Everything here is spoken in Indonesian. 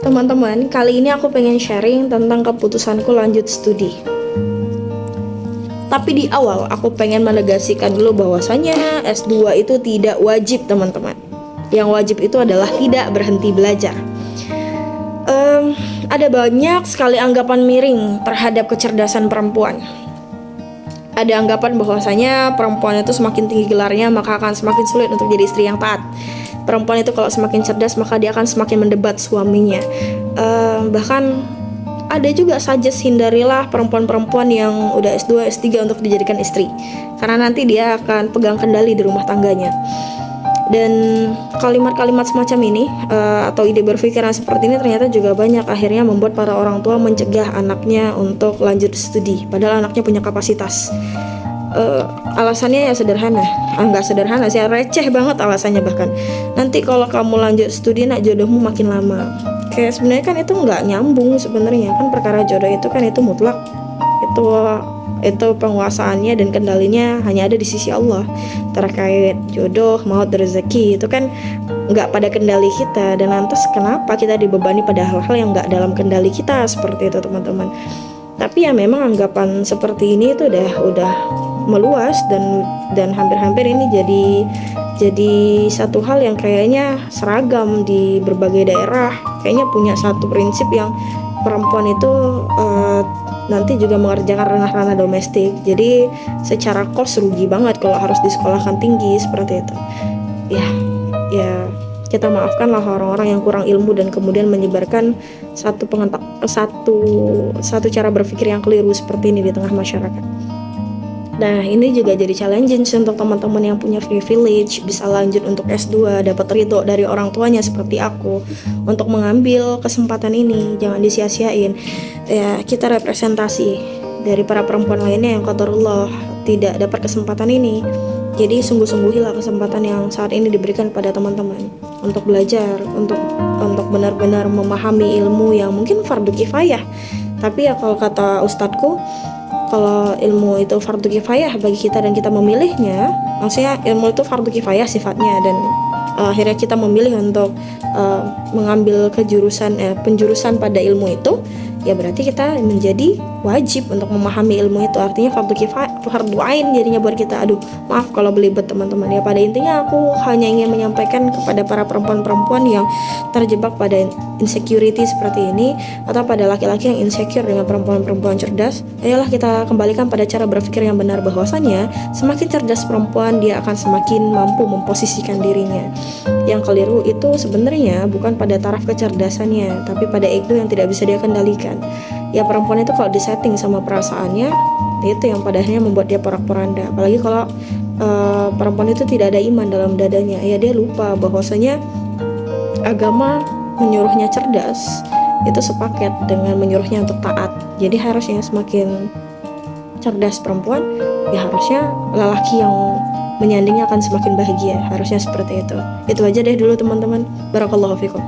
Teman-teman, kali ini aku pengen sharing tentang keputusanku lanjut studi. Tapi di awal aku pengen menegasikan dulu bahwasanya S2 itu tidak wajib, teman-teman. Yang wajib itu adalah tidak berhenti belajar. Ada banyak sekali anggapan miring terhadap kecerdasan perempuan. Ada anggapan bahwasanya perempuan itu semakin tinggi gelarnya maka akan semakin sulit untuk jadi istri yang taat. Perempuan itu kalau semakin cerdas maka dia akan semakin mendebat suaminya. Bahkan ada juga suggest hindarilah perempuan-perempuan yang udah S2, S3 untuk dijadikan istri, karena nanti dia akan pegang kendali di rumah tangganya. Dan kalimat-kalimat semacam ini atau ide berpikiran seperti ini ternyata juga banyak akhirnya membuat para orang tua mencegah anaknya untuk lanjut studi, padahal anaknya punya kapasitas. Alasannya ya sederhana, nggak sederhana sih, receh banget alasannya. Bahkan nanti kalau kamu lanjut studi nak jodohmu makin lama. Kayak sebenarnya kan itu nggak nyambung sebenarnya kan, perkara jodoh itu kan itu mutlak, itu penguasaannya dan kendalinya hanya ada di sisi Allah. Terkait jodoh, maut, rezeki itu kan nggak pada kendali kita, dan lantas kenapa kita dibebani pada hal-hal yang nggak dalam kendali kita, seperti itu teman-teman. Tapi ya memang anggapan seperti ini itu udah meluas dan hampir-hampir ini jadi satu hal yang kayaknya seragam di berbagai daerah. Kayaknya punya satu prinsip yang perempuan itu nanti juga mengerjakan ranah-ranah domestik. Jadi secara kos rugi banget kalau harus disekolahkan tinggi seperti itu. Ya kita maafkanlah orang-orang yang kurang ilmu dan kemudian menyebarkan satu cara berpikir yang keliru seperti ini di tengah masyarakat. Nah, ini juga jadi challenging untuk teman-teman yang punya privilege bisa lanjut untuk S2, dapat ridho dari orang tuanya seperti aku untuk mengambil kesempatan ini. Jangan disia-siain. Ya, kita representasi dari para perempuan lainnya yang qadarullah tidak dapat kesempatan ini. Jadi sungguh-sungguhilah kesempatan yang saat ini diberikan pada teman-teman untuk belajar, untuk benar-benar memahami ilmu yang mungkin fardu kifayah. Tapi ya kalau kata ustadku, kalau ilmu itu fardu kifayah bagi kita dan kita memilihnya, maksudnya ilmu itu fardu kifayah sifatnya, dan akhirnya kita memilih untuk mengambil penjurusan pada ilmu itu, ya berarti kita menjadi wajib untuk memahami ilmu itu. Artinya fardu kifayah, fardu ain jadinya buat kita. Aduh, maaf kalau belibet teman-teman. Ya pada intinya aku hanya ingin menyampaikan kepada para perempuan-perempuan yang terjebak pada insecurity seperti ini, atau pada laki-laki yang insecure dengan perempuan-perempuan cerdas, ayolah kita kembalikan pada cara berpikir yang benar, bahwasanya semakin cerdas perempuan dia akan semakin mampu memposisikan dirinya. Yang keliru itu sebenarnya bukan pada taraf kecerdasannya, tapi pada ego yang tidak bisa dia kendalikan. Ya perempuan itu kalau disetting sama perasaannya, itu yang pada akhirnya membuat dia porak-poranda. Apalagi kalau perempuan itu tidak ada iman dalam dadanya, ya dia lupa bahwasanya agama menyuruhnya cerdas itu sepaket dengan menyuruhnya untuk taat. Jadi harusnya semakin cerdas perempuan, ya harusnya lelaki yang menyandingnya akan semakin bahagia. Harusnya seperti itu. Itu aja deh dulu teman-teman. Barakallahu fikum.